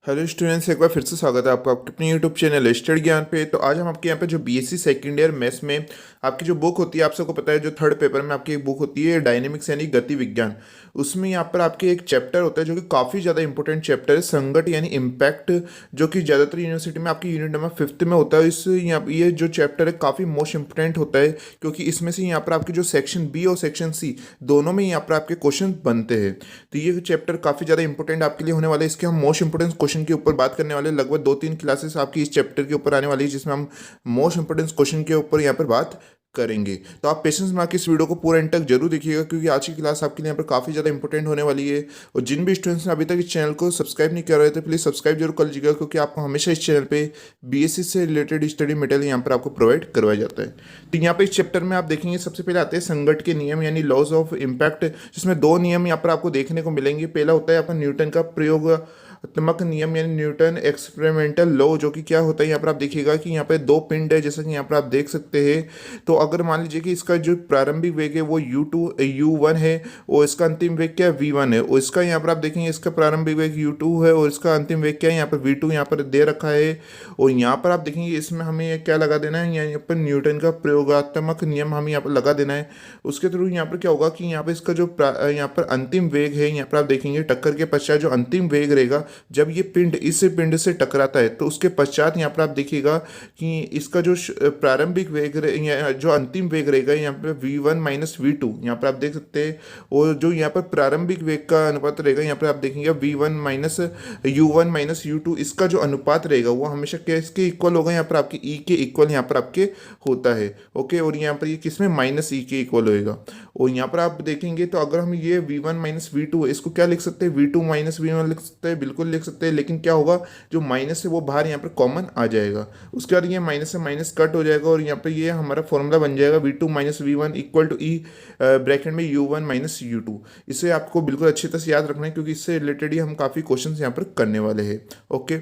Hello students, एक बार फिर से स्वागत है आपका आपके अपने यूट्यूब चैनल स्टडी ज्ञान पे। तो आज हम आपके यहाँ पे जो बीएससी सेकेंड ईयर मैथ्स में आपकी जो बुक होती है, आप सबको पता है, जो थर्ड पेपर में आपकी एक बुक होती है डायनेमिक्स यानी गति विज्ञान। उसमें यहाँ पर आपके एक चैप्टर होता है जो कि काफ़ी ज़्यादा इंपॉर्टेंट चैप्टर है, संगत यानी इम्पैक्ट, जो कि ज़्यादातर यूनिवर्सिटी में आपकी यूनिट नंबर 5th में होता है। इस यहाँ ये जो चैप्टर है काफ़ी मोस्ट इंपॉर्टेंट होता है, क्योंकि इसमें से यहाँ पर आपके जो सेक्शन बी और सेक्शन सी दोनों में यहाँ पर आपके क्वेश्चन बनते हैं। तो ये चैप्टर काफ़ी ज़्यादा इंपॉर्टेंट आपके लिए होने वाला है। इसके हम मोस्ट इंपॉर्टेंट क्वेश्चन के ऊपर बात करने वाले हैं। लगभग 2-3 क्लासेस आपकी इस चैप्टर के ऊपर आने वाली है, जिसमें हम मोस्ट इंपॉर्टेंट क्वेश्चन के ऊपर यहाँ पर बात करेंगे। तो आप पेशेंस में आके इस वीडियो को पूरा एंड तक जरूर देखिएगा, क्योंकि आज की क्लास आपके लिए यहाँ पर काफ़ी ज़्यादा इंपॉर्टेंट होने वाली है। और जिन भी स्टूडेंट्स ने अभी तक इस चैनल को सब्सक्राइब नहीं कर रहे थे, प्लीज़ सब्सक्राइब जरूर कर लीजिएगा, क्योंकि आपको हमेशा इस चैनल पे बीएससी से रिलेटेड स्टडी मटेरियल यहाँ पर आपको प्रोवाइड करवाया जाता है। तो यहाँ पे इस चैप्टर में आप देखेंगे, सबसे पहले आते हैं संगत के नियम यानी लॉज ऑफ इम्पैक्ट, जिसमें दो नियम यहाँ पर आपको देखने को मिलेंगे। पहला होता है आपका न्यूटन का प्रयोगात्मक नियम यानी न्यूटन एक्सपेरिमेंटल लॉ, जो कि क्या होता है यहाँ पर आप देखिएगा कि यहाँ पे दो पिंड है, जैसा कि यहाँ पर आप देख सकते हैं। तो अगर मान लीजिए कि इसका जो प्रारंभिक वेग है वो u1 है, और इसका अंतिम वेग क्या है v1 है, और इसका यहाँ पर आप देखेंगे इसका प्रारंभिक वेग u2 है, और इसका अंतिम वेग क्या है यहाँ पर v2 यहाँ पर दे रखा है। और यहाँ पर आप देखेंगे इसमें हमें ये क्या लगा देना है, यहाँ पर न्यूटन का प्रयोगात्मक नियम हमें यहाँ पर लगा देना है। उसके थ्रू यहाँ पर क्या होगा कि यहाँ पर इसका जो यहाँ पर अंतिम वेग है, यहाँ पर आप देखेंगे टक्कर के पश्चात जो अंतिम वेग रहेगा, जब ये पिंड इस पिंड से टकराता है, तो उसके पश्चात यहाँ पर आप देखिएगा कि इसका जो प्रारंभिक वेग जो अंतिम वेग रहेगा यहाँ पे v1 माइनस v2 यहाँ पर आप देख सकते हैं। और जो यहाँ पर प्रारंभिक वेग का अनुपात रहेगा, यहाँ पर आप देखेंगे v1 minus u1 minus u2, इसका जो अनुपात रहेगा वो हमेशा किसके इक्वल होगा, यहाँ पर आपके e के इक्वल यहाँ पर आपके होता है। ओके, और यहाँ पर ये किसमें माइनस e के इक्वल होएगा। और यहाँ पर आप देखेंगे तो अगर हम ये v1 माइनस v2 इसको क्या लिख सकते हैं, v2 माइनस v1 लिख सकते हैं, बिल्कुल लिख सकते हैं। लेकिन क्या होगा, जो माइनस है वो बाहर यहाँ पर कॉमन आ जाएगा। उसके बाद ये माइनस से माइनस कट हो जाएगा, और यहाँ पर ये हमारा फॉर्मूला बन जाएगा v2 माइनस वी1 इक्वल टू ई ब्रैकेट में u1 माइनस u2। इसे आपको बिल्कुल अच्छी तरह से याद रखना है, क्योंकि इससे रिलेटेड ही हम काफ़ी क्वेश्चन यहाँ पर करने वाले हैं। ओके,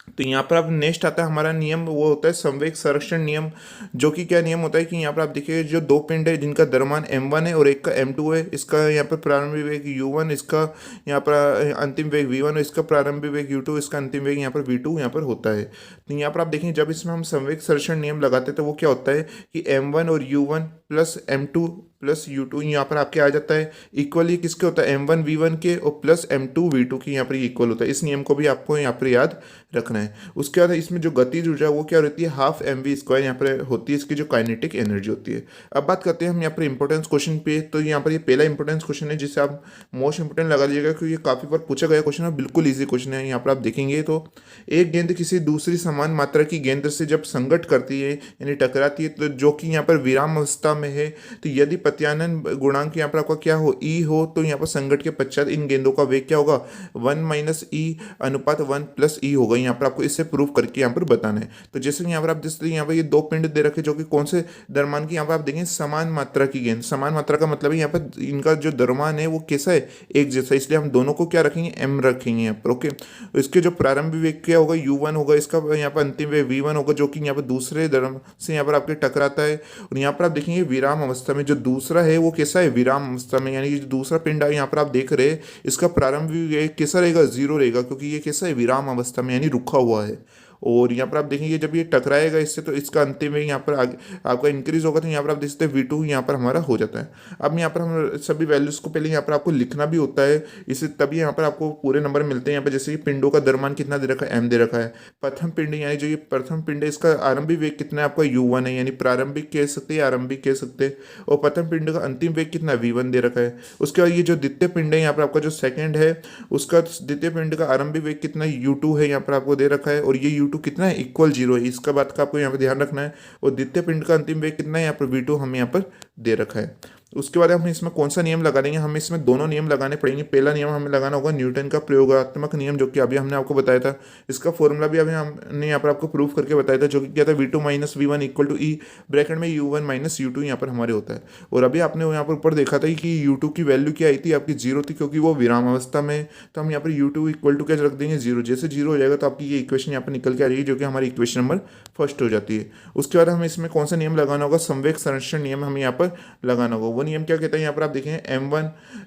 तो यहाँ पर अब नेक्स्ट आता है हमारा नियम, वो होता है संवेग संरक्षण नियम। जो कि क्या नियम होता है कि यहाँ पर आप देखिए जो दो पिंड है जिनका द्रव्यमान m1 है और एक का m2 है, इसका यहाँ पर प्रारंभिक वेग u1, इसका यहाँ पर अंतिम वेग v1, और इसका प्रारंभिक वेग u2, इसका अंतिम वेग यहाँ पर v2 यहाँ पर होता है। तो यहाँ पर आप देखेंगे जब इसमें हम संवेग संरक्षण नियम लगाते हैं, तो वो क्या होता है कि m1 और u1 plus m2 plus u2 यहाँ पर आपके आ जाता है इक्वल। ये किसके होता है, m1 v1 के, और प्लस m2 v2 के यहाँ पर इक्वल होता है। इस नियम को भी आपको यहाँ पर याद रखना है। उसके बाद इसमें जो गतिज ऊर्जा वो क्या रहती है, हाफ mv² यहाँ पर होती है, इसकी जो काइनेटिक एनर्जी होती है। अब बात करते हैं हम यहाँ पर इंपॉर्टेंस क्वेश्चन पे। तो यहाँ पर ये पहला इंपॉर्टेंस क्वेश्चन है, जिसे आप मोस्ट इंपॉर्टेंट लगा लीजिएगा, क्योंकि ये काफ़ी बार पूछा गया क्वेश्चन है, बिल्कुल ईजी क्वेश्चन है। यहाँ पर आप देखेंगे तो एक गेंद किसी दूसरी समान मात्रा की गेंद से जब संघट करती है यानी टकराती है, तो जो कि यहाँ पर विराम अवस्था में है, तो यदि प्रत्यानयन गुणांक यहाँ पर आपका क्या हो, ई हो, तो यहाँ पर संघट के पश्चात इन गेंदों का वेग क्या होगा, 1 माइनस ई अनुपात 1 प्लस ई होगा। यहाँ पर आपको इससे प्रूव करके यहाँ पर बताना है। तो जैसे कि यहाँ पर आप जिस यहाँ पर ये दो पिंड दे रखे, जो कि कौन से द्रव्यमान की, यहाँ पर आप देखेंगे समान मात्रा की गेंद। समान मात्रा का मतलब है यहाँ पर इनका जो द्रव्यमान है वो कैसा है, एक जैसा, इसलिए हम दोनों को क्या रखेंगे, एम रखेंगे यहाँ पर। ओके, इसके जो प्रारंभिक वेग क्या होगा, u1 होगा, इसका यहाँ पर अंतिम वेग v1 होगा, जो कि यहाँ पर दूसरे द्रव्यमान से यहाँ पर आपके टकराता है। और यहाँ पर आप देखेंगे विराम अवस्था में जो दूसरा है वो कैसा है, विराम अवस्था में, यानी कि जो दूसरा पिंड है यहाँ पर आप देख रहे हैं, इसका प्रारंभिक वेग कैसा रहेगा, 0 रहेगा, क्योंकि ये कैसा है, विराम अवस्था में यानी रुका हुआ है। और यहाँ पर आप देखेंगे जब ये टकराएगा इससे, तो इसका अंतिम में यहाँ पर आगे आपका इंक्रीज होगा, तो यहाँ पर आप देख सकते हैं v2 यहाँ पर हमारा हो जाता है। अब यहाँ पर हम सभी वैल्यूज़ को पहले यहाँ पर आपको लिखना भी होता है, इससे तभी यहाँ पर आपको पूरे नंबर मिलते हैं। यहाँ पर जैसे कि पिंडों का द्रव्यमान कितना दे रखा है, m दे रखा है। प्रथम पिंड यानी जो ये प्रथम पिंड है, इसका आरंभिक वेग कितना है आपका, u1 है, यानी प्रारंभिक कह सकते हैं, आरंभिक कह सकते हैं। और प्रथम पिंड का अंतिम वेग कितना है, v1 दे रखा है। उसके बाद ये जो द्वितीय पिंड है यहाँ पर आपका जो सेकंड है, उसका द्वितीय पिंड का आरंभिक वेग कितना u2 है, यहाँ पर आपको दे रखा है। और ये u2 कितना है, इक्वल 0 है, इसका बात का आपको यहाँ पर ध्यान रखना है। और द्वितीय पिंड का अंतिम वेग कितना है, यहाँ पर v2 हमें यहाँ पर दे रखा है। उसके बाद हम इसमें कौन सा नियम लगा देंगे, हमें इसमें दोनों नियम लगाने पड़ेंगे। पहला नियम हमें लगाना होगा न्यूटन का प्रयोगात्मक नियम, जो कि अभी हमने आपको बताया था। इसका फॉर्मूला भी अभी हमने यहाँ पर आपको प्रूफ करके बताया था, जो कि क्या था, v2 माइनस वी1 इक्वल टू ई ब्रैकेट में u1 माइनस u2 यहाँ पर हमारे होता है। और अभी आपने यहाँ पर ऊपर देखा था कि u2 की वैल्यू क्या आई थी आपकी, 0 थी, क्योंकि वो विराम अवस्था में। तो हम यहाँ पर u2 इक्वल टू क्या रख देंगे, 0। जैसे 0 हो जाएगा तो आपकी ये इक्वेशन यहाँ पर निकल के आ जाएगी, जो कि हमारी इक्वेशन नंबर फर्स्ट हो जाती है। उसके बाद हमें इसमें कौन सा नियम लगाना होगा, संवेग संरक्षण नियम हमें यहाँ पर लगाना होगा। वो नियम क्या कहता है, यहाँ पर आप देखेंगे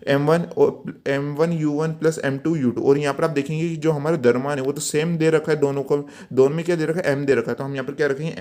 M1 और M1U1 प्लस M2U2, और यहाँ पर आप देखेंगे कि जो हमारा द्रव्यमान है वो तो सेम दे रखा है दोनों को, दोनों में क्या दे रखा है, M दे रखा है। तो हम यहाँ पर क्या रखेंगे,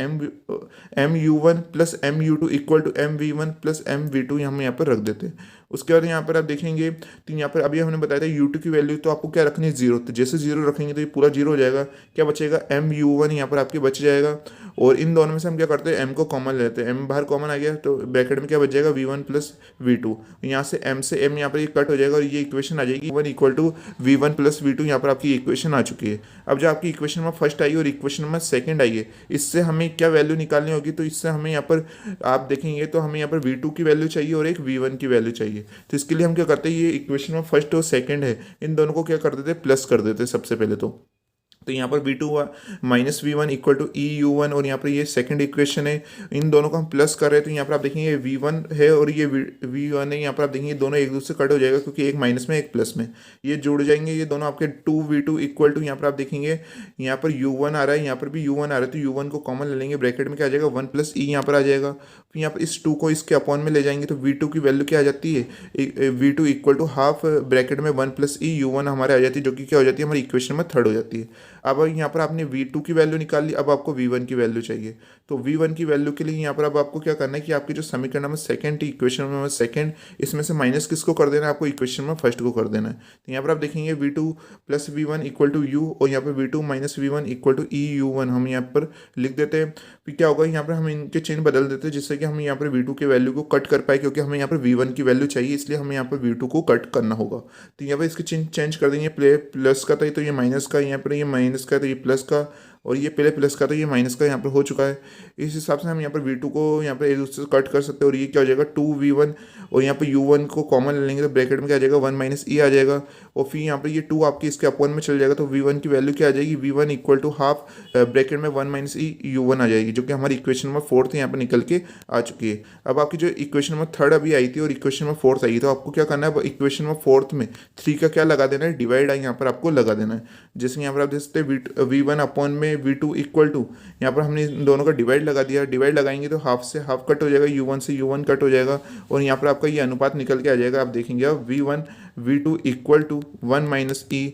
MU1 plus MU2 equal to MV1 plus MV2 हम यहाँ पर रख देते हैं। उसके बाद यहाँ पर आप देखेंगे तो यहाँ पर अभी हमने बताया था U2 की वैल्यू तो आपको क्या रखनी है, जीरो। तो जैसे जीरो रखेंगे तो ये पूरा जीरो हो जाएगा, क्या बचेगा, MU1 यहाँ पर आपके बच जाएगा। और इन दोनों में से हम क्या करते हैं, M को कॉमन लेते हैं, M बाहर कॉमन आ गया तो ब्रैकेट में क्या बच जाएगा, V1 प्लस V2। यहाँ से M से M यहाँ पर ये कट हो जाएगा और ये इक्वेशन आ जाएगी 1 equal to V1 plus V2। यहाँ पर आपकी इक्वेशन आ चुकी है। अब जो आपकी इक्वेशन में फर्स्ट आई और इक्वेशन में सेकंड आई है, इससे हमें क्या वैल्यू निकालनी होगी, तो इससे हमें यहाँ पर आप देखेंगे तो हमें यहाँ पर V2 की वैल्यू चाहिए और एक V1 की वैल्यू चाहिए। तो इसके लिए हम क्या करते हैं, ये इक्वेशन में फर्स्ट और सेकंड है, इन दोनों को क्या कर देते हैं, प्लस कर देते हैं सबसे पहले। तो यहाँ पर V2 minus V1 equal to EU1, और यहाँ पर ये सेकंड इक्वेशन है, इन दोनों को हम प्लस कर रहे हैं। तो यहाँ पर आप देखेंगे V1 है और ये V1 है, यहाँ पर आप देखेंगे दोनों एक दूसरे से कट हो जाएगा क्योंकि एक माइनस में एक प्लस में, ये जुड़ जाएंगे ये दोनों आपके 2V2 इक्वल टू, यहाँ पर आप देखेंगे यहाँ पर U1 आ रहा है, यहाँ पर भी U1 आ रहा है, तो U1 को कॉमन ले लेंगे, ब्रैकेट में क्या आ जाएगा 1 प्लस ई यहाँ पर आ जाएगा। फिर यहाँ पर इस 2 को इसके अपॉन में ले जाएंगे तो V2 की वैल्यू क्या आ जाती है, V2 equal to half bracket में 1 प्लस ई U1 हमारे आ जाती है, जो कि क्या हो जाती है, हमारी इक्वेशन में थर्ड हो जाती है। अब यहाँ पर आपने V2 की वैल्यू निकाल ली, अब आपको V1 की वैल्यू चाहिए। तो V1 की वैल्यू के लिए यहाँ पर अब आपको क्या करना है कि आपकी जो समीकरण number second, equation number second, इसमें से माइनस किसको कर देना है, आपको इक्वेशन में फर्स्ट को कर देना है। तो यहाँ पर आप देखेंगे V2 plus V1 equal to U, और यहाँ पर V2 minus V1 equal to EU1 हम यहाँ पर लिख देते हैं। फिर क्या होगा, यहाँ पर हम इनके चिन्ह बदल देते हैं जिससे कि हम यहाँ पर V2 की वैल्यू को कट कर पाए, क्योंकि हमें यहाँ पर V1 की वैल्यू चाहिए, इसलिए हमें यहाँ पर V2 को कट करना होगा। तो यहाँ पर इसके चिन्ह चेंज कर देंगे, प्लस का था तो ये माइनस का, यहाँ पर ये माइनस का तो ये प्लस का, और ये पहले प्लस का तो ये माइनस का यहाँ पर हो चुका है। इस हिसाब से हम यहाँ पर V2 को यहाँ पर एक दूसरे से कट कर सकते हैं, और ये क्या हो जाएगा 2V1, और यहाँ पर U1 को कॉमन ले लेंगे तो ब्रैकेट में क्या आ जाएगा 1 माइनस ई आ जाएगा, और फिर यहाँ पर ये 2 आपकी इसके अपॉन में चल जाएगा, तो V1 की वैल्यू क्या आ जाएगी, V1 equal to half bracket में 1 माइनस ई U1 आ जाएगी, जो कि हमारी इक्वेशन नंबर फोर्थ यहाँ पर निकल के आ चुकी है। अब आपकी जो इक्वेशन नंबर थर्ड अभी आई थी और इक्वेशन नंबर फोर्थ आई, तो आपको क्या करना है, इक्वेशन नंबर फोर्थ में 3 का क्या लगा देना है, डिवाइड यहाँ पर आपको लगा देना है। जैसे यहाँ पर आप देख सकते हैं V1 अपॉन में V2 इक्वल टू, यहाँ पर हमने इन दोनों का डिवाइड लगा दिया, डिवाइड लगाएंगे तो हाफ से हाफ कट हो जाएगा, U1 से U1 कट हो जाएगा, और यहाँ पर आपका ये अनुपात निकल के आ जाएगा। आप देखेंगे अब V1 V2 equal to 1 minus E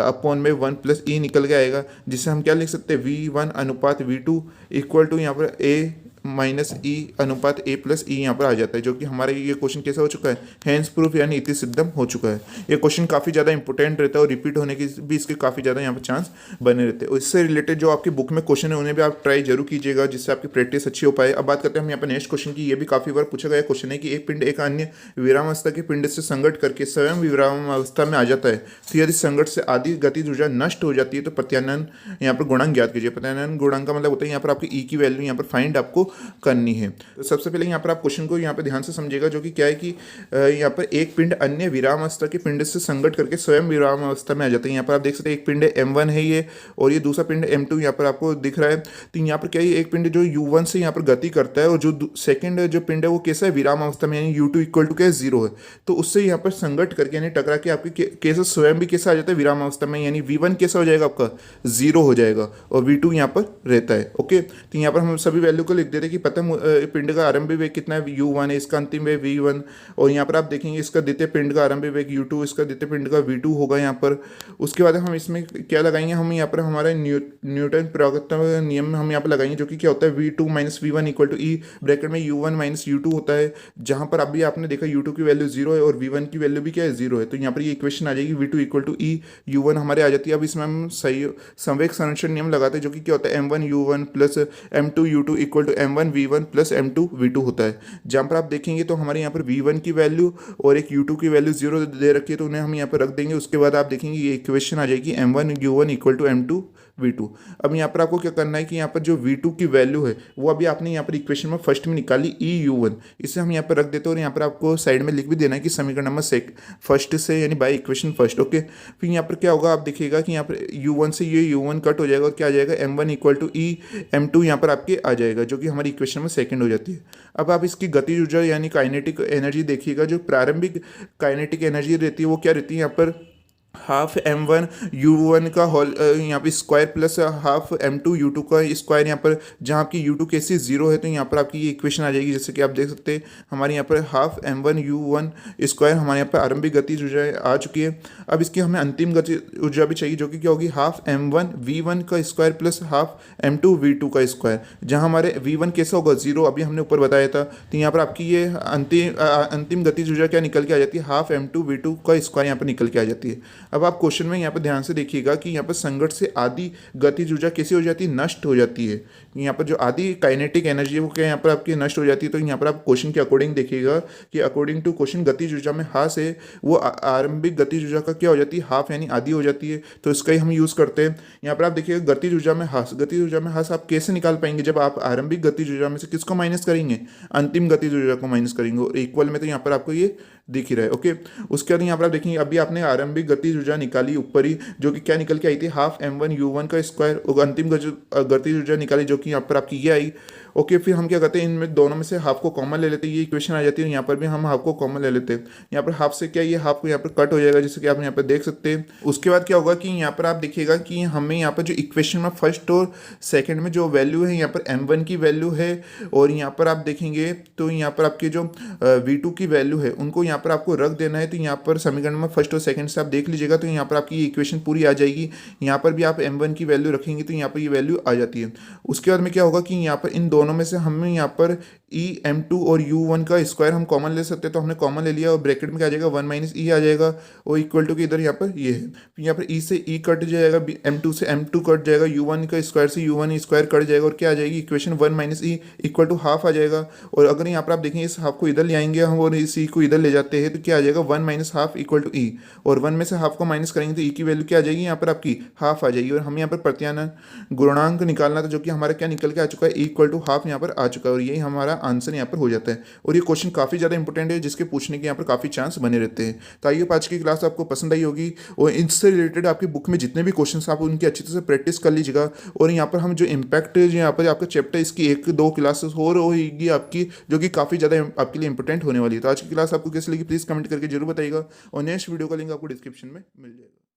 upon में 1 प्लस ई निकल के आएगा, जिससे हम क्या लिख सकते हैं, V1 अनुपात V2 इक्वल टू यहाँ पर A माइनस ई अनुपात A प्लस ई यहाँ पर आ जाता है, जो कि हमारा ये क्वेश्चन कैसा हो चुका है, हैंस प्रूफ यानी इति सिद्धम हो चुका है। ये क्वेश्चन काफ़ी ज़्यादा इंपॉर्टेंट रहता है और रिपीट होने की भी इसके काफ़ी ज़्यादा यहाँ पर चांस बने रहते हैं। इससे रिलेटेड जो आपकी बुक में क्वेश्चन है उन्हें भी आप ट्राई जरूर कीजिएगा, जिससे आपकी प्रैक्टिस अच्छी हो पाए। अब बात करते हैं हम यहाँ पर नेक्स्ट क्वेश्चन की। ये भी काफ़ी बार पूछा गया क्वेश्चन है कि एक पिंड एक अन्य विरामावस्था के पिंड से संघट करके स्वयं विरामावस्था में आ जाता है, तो यदि संघट से आधी गतिज ऊर्जा नष्ट हो जाती है तो प्रत्यानयन यहाँ पर गुणांक ज्ञात कीजिए। प्रत्यानयन गुणांक का मतलब होता है यहाँ पर आपकी ई की वैल्यू यहाँ पर फाइंड आपको करनी है। तो सबसे पहले यहाँ पर आप क्वेश्चन को यहाँ पर ध्यान से समझिएगा, जो कि क्या है कि यहाँ पर एक पिंड अन्य विरामावस्था के पिंड से संघट करके स्वयं विरामावस्था में आ जाता है। यहाँ पर आप देख सकते हैं एक पिंड M1 है ये, और ये दूसरा पिंड M2 यहाँ पर आपको दिख रहा है। तो यहाँ पर क्या है, एक पिंड जो U1 से यहाँ पर गति करता है, और जो सेकंड जो पिंड है वो कैसा है, विराम अवस्था में, यानी U2 इक्वल टू क्या है, 0 है। तो उससे यहाँ पर संघट करके यानी टकरा के आपके कैसे स्वयं भी कैसा आ जाता है, विराम अवस्था में, यानी V1 कैसा हो जाएगा, आपका 0 हो जाएगा, और V2 यहाँ पर रहता है। ओके, तो यहाँ पर हम सभी वैल्यू को लिख देते हैं कि प्रथम पिंड का आरंभिक वेग कितना है, U1 है, इसका अंतिम वेग V1, और यहाँ पर आप देखेंगे इसका द्वितीय पिंड का आरंभिक वेग U2, इसका द्वितीय पिंड का V2 होगा यहाँ पर। उसके बाद हम इसमें क्या लगाएंगे, हम यहाँ पर हमारा न्यूटन प्रवर्तक नियम हम यहाँ पर लगाएंगे, जो कि क्या होता है, V2 minus V1 equal to E bracket में U1 माइनस U2 होता है, जहाँ पर अभी आपने देखा U2 की वैल्यू 0 है और V1 की वैल्यू भी क्या है, 0 है। तो यहाँ पर ये इक्वेशन आ जाएगी V2 equal to E U1 हमारे आ जाती है। अब इसमें हम सही संवेग संरक्षण नियम लगाते हैं, जो कि क्या होता है, M1U1 plus M2U2 equal to M1V1 plus M2V2 होता है। जहाँ पर आप देखेंगे तो हमारे यहाँ पर V1 की वैल्यू और एक U2 की वैल्यू 0 दे रखी है, तो उन्हें हम यहाँ पर रख देंगे। उसके बाद आप देखेंगे ये इक्वेशन आ जाएगी M1U1 इक्वल टू M2V2। अब यहाँ पर आपको क्या करना है कि यहाँ पर जो V2 की वैल्यू है वो अभी आपने यहाँ पर इक्वेशन में फर्स्ट में निकाली EU1, इसे हम यहाँ पर रख देते हैं, और यहाँ पर आपको साइड में लिख भी देना है कि समीकरण नंबर फर्स्ट से, यानी बाय इक्वेशन फर्स्ट। ओके, फिर यहाँ पर क्या होगा, आप देखिएगा कि यहाँ पर U1 से ये U1 कट हो जाएगा, और क्या आ जाएगा, M1 equal to E M2 यहाँ पर आपके आ जाएगा, जो कि हमारी इक्वेशन में सेकंड हो जाती है। अब आप इसकी गतिज ऊर्जा यानी काइनेटिक एनर्जी देखिएगा। जो प्रारंभिक काइनेटिक एनर्जी रहती है वो क्या रहती है, यहाँ पर हाफ m1 u1 का होल यहाँ पे square plus half m2 u2 का स्क्वायर। यहाँ पर जहाँ आपकी u2 कैसी जीरो है तो यहाँ पर आपकी ये इक्वेशन आ जाएगी, जैसे कि आप देख सकते हैं हमारे यहाँ पर हाफ m1u1 स्क्वायर हमारे यहाँ पर आरंभिक गतिज ऊर्जा आ चुकी है। अब इसकी हमें अंतिम गति ऊर्जा भी चाहिए, जो कि क्या होगी हाफ m1v1 का स्क्वायर प्लस हाफ m2v2 का स्क्वायर। जहाँ हमारे v1 कैसा होगा जीरो, अभी हमने ऊपर बताया था, तो यहाँ पर आपकी ये अंतिम गतिज ऊर्जा क्या निकल के आ जाती है, हाफ m2v2 का स्क्वायर यहाँ पर निकल के आ जाती है। अब आप क्वेश्चन में यहाँ पर ध्यान से देखिएगा कि यहाँ पर संघर्ष से आधी गतिज ऊर्जा कैसी हो जाती है, नष्ट हो जाती है। यहाँ पर जो आधी काइनेटिक एनर्जी है वो क्या यहाँ पर आपकी नष्ट हो जाती है। तो यहाँ पर आप क्वेश्चन के अकॉर्डिंग देखिएगा कि अकॉर्डिंग टू क्वेश्चन गतिज ऊर्जा में हास है वो आरंभिक गतिज ऊर्जा का क्या हो जाती है, हाफ यानी आधी हो जाती है। तो इसका ही हम यूज़ करते हैं। यहाँ पर आप देखिएगा गतिज ऊर्जा में हास, गतिज ऊर्जा में हास आप कैसे निकाल पाएंगे, जब आप आरंभिक गतिज ऊर्जा में से किसको माइनस करेंगे, अंतिम गतिज ऊर्जा को माइनस करेंगे। और इक्वल में तो यहाँ पर आपको ये दिख ही रहा है। ओके, उसके बाद यहाँ पर आप देखेंगे अभी आपने आरंभिक गतिज ऊर्जा निकाली ऊपर ही, जो कि क्या निकल के आई थी, हाफ m1u1 का स्क्वायर। और अंतिम गतिज ऊर्जा निकाली जो कि यहाँ पर आपकी ये आई। ओके, फिर हम क्या करते हैं, इनमें दोनों में से हाफ को कॉमन ले लेते हैं, ये इक्वेशन आ जाती है। यहाँ पर भी हम हाफ को कॉमन ले लेते हैं। यहाँ पर हाफ से क्या, ये हाफ को यहाँ पर कट हो जाएगा, जैसे कि आप यहाँ पर देख सकते हैं। उसके बाद क्या होगा कि यहाँ पर आप देखिएगा कि हमें यहाँ पर जो इक्वेशन में फर्स्ट और सेकंड में जो वैल्यू है, यहाँ पर m1 की वैल्यू है, और यहाँ पर आप देखेंगे तो यहाँ पर आपके जो v2 की वैल्यू है उनको यहाँ पर आपको रख देना है। तो यहाँ पर समीकरण में फर्स्ट और सेकंड से आप देख लीजिएगा, तो यहाँ पर आपकी ये इक्वेशन पूरी आ जाएगी। यहाँ पर भी आप m1 की वैल्यू रखेंगे तो यहाँ पर ये वैल्यू आ जाती है। उसके बाद में क्या होगा कि यहाँ पर इन दोनों में से हमें यहाँ पर m2 और u1 का स्क्वायर हम कॉमन ले सकते हैं, तो हमने कॉमन ले लिया और ब्रैकेट में क्या आ जाएगा, 1 माइनस ई आ जाएगा, और इक्वल टू के इधर यहाँ पर ये है। फिर यहाँ पर ई से ई कट जाएगा, m2 से m2 कट जाएगा, u1 का स्क्वायर से u1 स्क्वायर कट जाएगा, और क्या आ जाएगी equation 1 minus e equal to half आ जाएगा। और अगर यहाँ पर आप देखेंगे इस हाफ को इधर ले आएंगे हम और इस ई को इधर ले जाते हैं, तो क्या आ जाएगा 1 माइनस हाफ इक्वल टू ई, और 1 में से हाफ को माइनस करेंगे तो ई की वैल्यू क्या आ जाएगी, यहाँ पर आपकी हाफ आ जाएगी। और हम यहाँ पर प्रत्यानयन गुणांक निकालना था, जो कि हमारा क्या निकल के आ चुका है, इक्वल टू हाफ यहाँ पर आ चुका है, और यही हमारा आंसर यहाँ पर हो जाता है। और ये क्वेश्चन काफ़ी ज़्यादा इंपॉर्टेंट है, जिसके पूछने के यहाँ पर काफ़ी चांस बने रहते हैं। तो आइए आज की क्लास आपको पसंद आई होगी, और इनसे रिलेटेड आपकी बुक में जितने भी क्वेश्चन आप उनकी अच्छी तरह से प्रैक्टिस कर लीजिएगा। और यहाँ पर हम जो इम्पैक्ट यहाँ पर आपका चैप्टर इसकी 1-2 क्लासेस और होगी आपकी, जो कि काफ़ी ज़्यादा आपके लिए इंपॉर्टेंट होने वाली है। तो आज की क्लास आपको कैसी लगी प्लीज़ कमेंट करके जरूर बताइएगा, और नेक्स्ट वीडियो का लिंक आपको डिस्क्रिप्शन में मिल जाएगा।